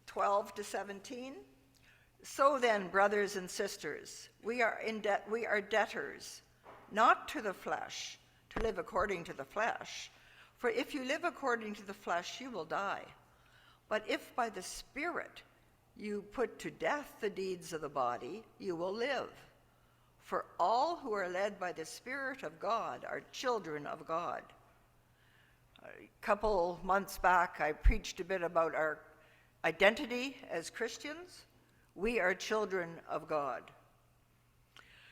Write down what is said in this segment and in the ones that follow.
12 to 17. So then, brothers and sisters, we are debtors, not to the flesh, to live according to the flesh. For if you live according to the flesh, you will die. But if by the Spirit you put to death the deeds of the body, you will live. For all who are led by the Spirit of God are children of God. A couple months back, I preached a bit about our identity as Christians. We are children of God.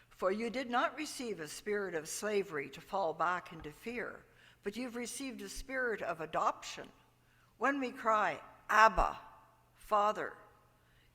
For you did not receive a spirit of slavery to fall back into fear, but you've received a spirit of adoption. When we cry, Abba, Father,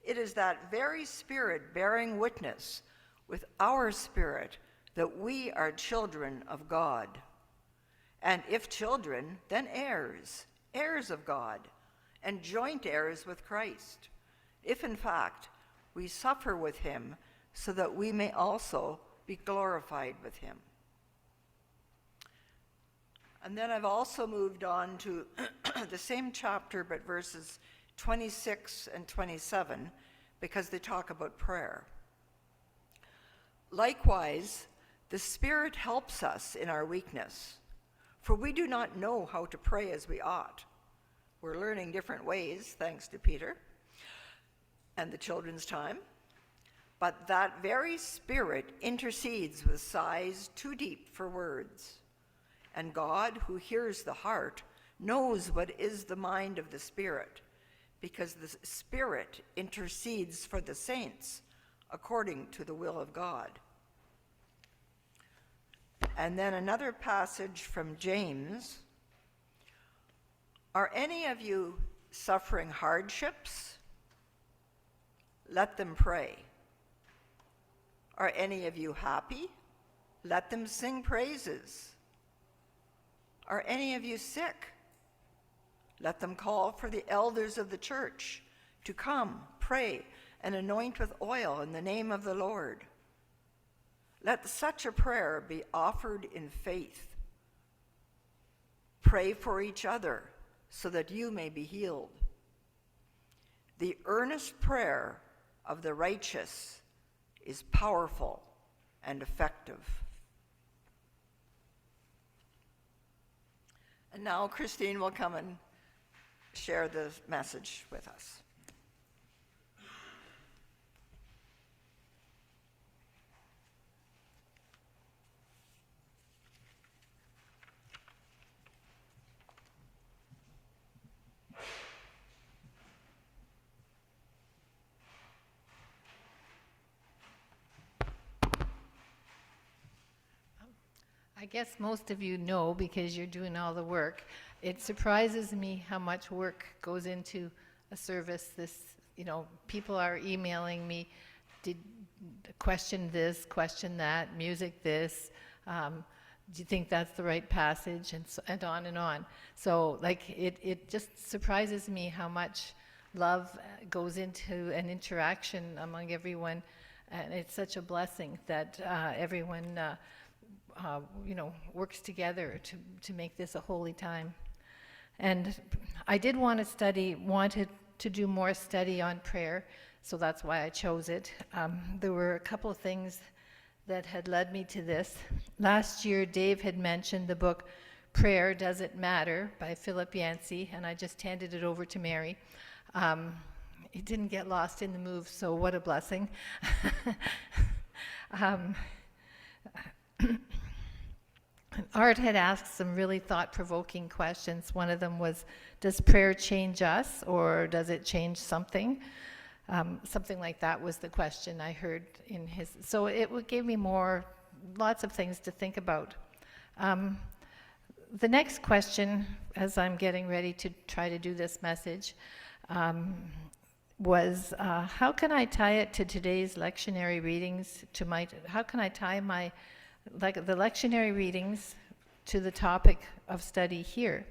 it is that very Spirit bearing witness with our spirit that we are children of God. And if children, then heirs, heirs of God, and joint heirs with Christ, if in fact we suffer with him, so that we may also be glorified with him. And then I've also moved on to the same chapter, but verses 26 and 27, because they talk about prayer. Likewise, the Spirit helps us in our weakness, for we do not know how to pray as we ought. We're learning different ways, thanks to Peter and the children's time. But that very Spirit intercedes with sighs too deep for words. And God, who hears the heart, knows what is the mind of the Spirit, because the Spirit intercedes for the saints according to the will of God. And then another passage from James. Are any of you suffering hardships? Let them pray. Are any of you happy? Let them sing praises. Are any of you sick? Let them call for the elders of the church to come, pray, and anoint with oil in the name of the Lord. Let such a prayer be offered in faith. Pray for each other so that you may be healed. The earnest prayer of the righteous is powerful and effective. And now Christine will come and share the message with us. I guess most of you know, because you're doing all the work. It surprises me how much work goes into a service. People are emailing me, did question this, question that, music this. Do you think that's the right passage? And on and on. So it just surprises me how much love goes into an interaction among everyone. And it's such a blessing that everyone works together to make this a holy time. And I did wanted to do more study on prayer, so that's why I chose it. There were a couple of things that had led me to this. Last year, Dave had mentioned the book Prayer Does It Matter by Philip Yancey, and I just handed it over to Mary. It didn't get lost in the move, so what a blessing. Art had asked some really thought-provoking questions. One of them was, does prayer change us, or does it change something? Something like that was the question I heard in his. So it gave me lots of things to think about. The next question, as I'm getting ready to try to do this message, was how can I tie it to today's lectionary readings? How can I tie the lectionary readings to the topic of study here?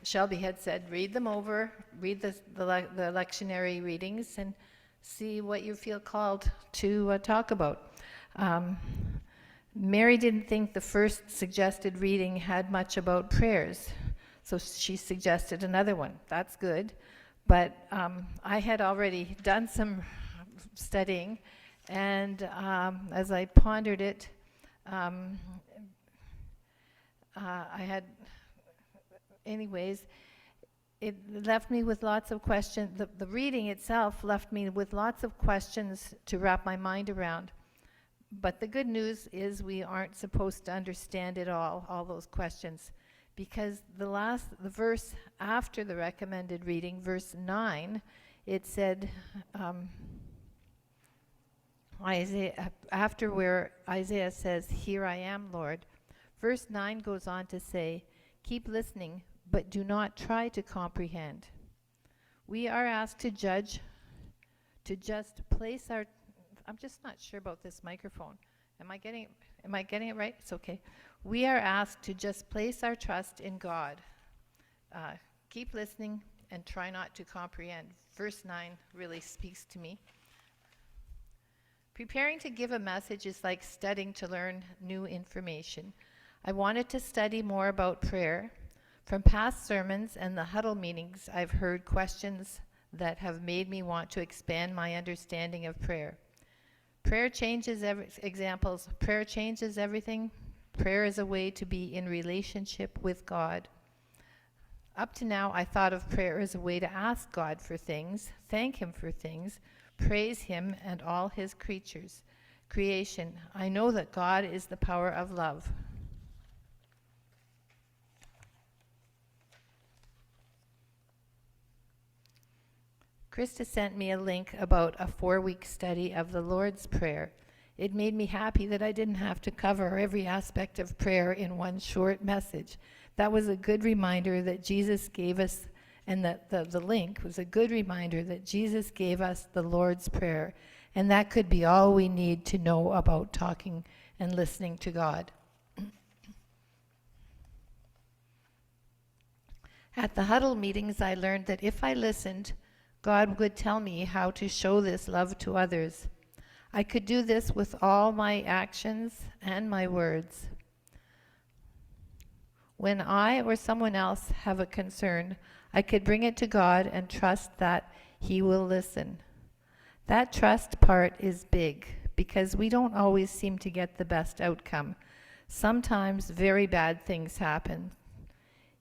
Shelby had said, read them over, read the lectionary readings, and see what you feel called to talk about. Mary didn't think the first suggested reading had much about prayers, so she suggested another one. That's good, But I had already done some studying, and as I pondered it, I had, anyways, it left me with lots of questions. The reading itself left me with lots of questions to wrap my mind around. But the good news is we aren't supposed to understand it all those questions, because the verse after the recommended reading, verse 9, it said, Isaiah, after where Isaiah says, "Here I am, Lord," verse 9 goes on to say, "Keep listening, but do not try to comprehend." We are asked to judge, to just place our, I'm just not sure about this microphone. Am I getting it right? It's okay. We are asked to just place our trust in God. Keep listening and try not to comprehend. Verse 9 really speaks to me. Preparing to give a message is like studying to learn new information. I wanted to study more about prayer. From past sermons and the huddle meetings, I've heard questions that have made me want to expand my understanding of prayer. Prayer changes Prayer changes everything. Prayer is a way to be in relationship with God. Up to now, I thought of prayer as a way to ask God for things, thank Him for things, praise Him and all His creation. I know that God is the power of love. Krista sent me a link about a 4-week study of the Lord's Prayer. It made me happy that I didn't have to cover every aspect of prayer in one short message. That was a good reminder that Jesus gave us, and that the link was a good reminder that Jesus gave us the Lord's Prayer, and that could be all we need to know about talking and listening to God. At the huddle meetings, I learned that if I listened, God would tell me how to show this love to others. I could do this with all my actions and my words. When I or someone else have a concern, I could bring it to God and trust that He will listen. That trust part is big, because we don't always seem to get the best outcome. Sometimes very bad things happen.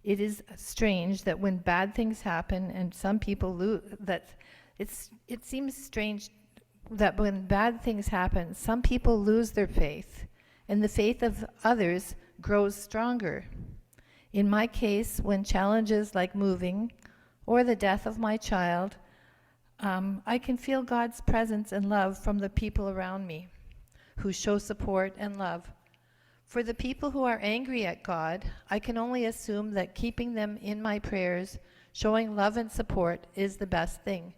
It is strange that when bad things happen and some people it seems strange that when bad things happen, some people lose their faith, and the faith of others grows stronger. In my case, when challenges like moving or the death of my child, I can feel God's presence and love from the people around me who show support and love. For the people who are angry at God, I can only assume that keeping them in my prayers, showing love and support, is the best thing.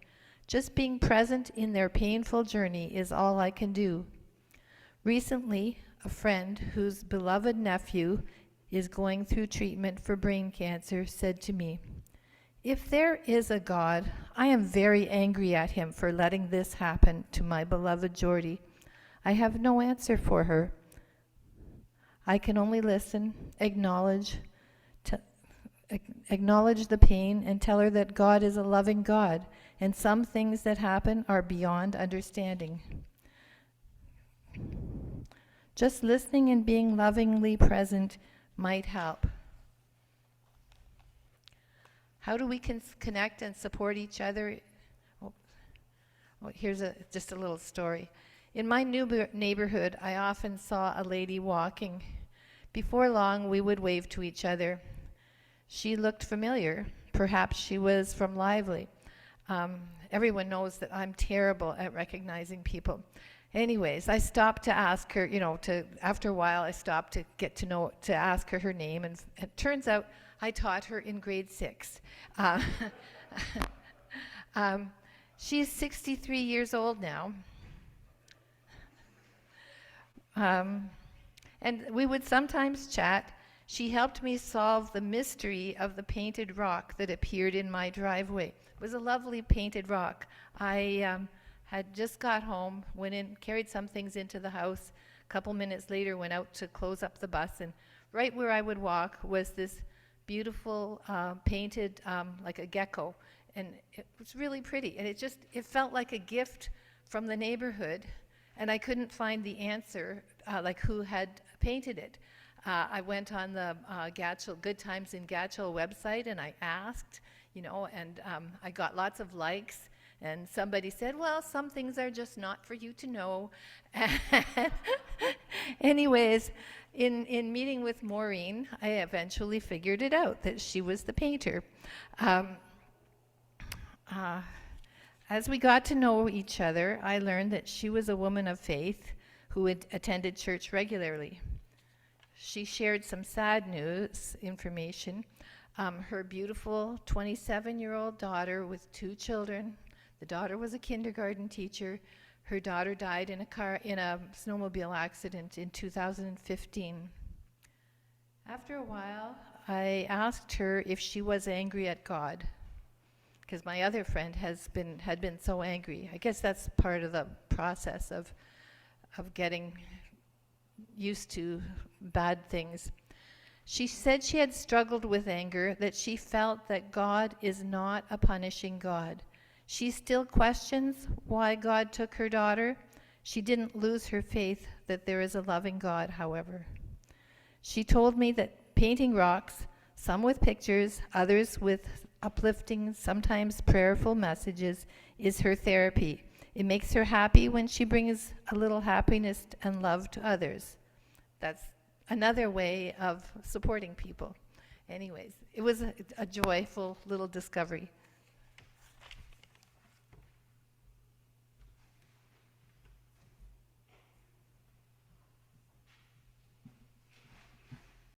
Just being present in their painful journey is all I can do. Recently, a friend whose beloved nephew is going through treatment for brain cancer said to me, "If there is a God, I am very angry at Him for letting this happen to my beloved Jordy. I have no answer for her. I can only listen, acknowledge the pain, and tell her that God is a loving God, and some things that happen are beyond understanding. Just listening and being lovingly present might help." How do we connect and support each other? Here's just a little story. In my new neighborhood, I often saw a lady walking. Before long, we would wave to each other. She looked familiar. Perhaps she was from Lively. Everyone knows that I'm terrible at recognizing people. Anyways, I stopped to ask her, after a while, I stopped to ask her her name, and it turns out I taught her in grade 6. She's 63 years old now. And we would sometimes chat. She helped me solve the mystery of the painted rock that appeared in my driveway. It was a lovely painted rock. I had just got home, went in, carried some things into the house. A couple minutes later, went out to close up the bus, and right where I would walk was this beautiful painted, like a gecko. And it was really pretty. And it felt like a gift from the neighborhood. And I couldn't find the answer, like who had painted it. I went on the Good Times in Gatchel website and I asked, and I got lots of likes. And somebody said, well, some things are just not for you to know. Anyways, in meeting with Maureen, I eventually figured it out, that she was the painter. As we got to know each other, I learned that she was a woman of faith who had attended church regularly. She shared some sad news information. Her beautiful 27-year-old daughter with 2 children. The daughter was a kindergarten teacher. Her daughter died in a snowmobile accident in 2015. After a while, I asked her if she was angry at God, because my other friend had been so angry. I guess that's part of the process of getting used to bad things. She said she had struggled with anger, that she felt that God is not a punishing God. She still questions why God took her daughter. She didn't lose her faith that there is a loving God, however. She told me that painting rocks, some with pictures, others with uplifting, sometimes prayerful messages, is her therapy. It makes her happy when she brings a little happiness and love to others. That's another way of supporting people. Anyways, it was a joyful little discovery.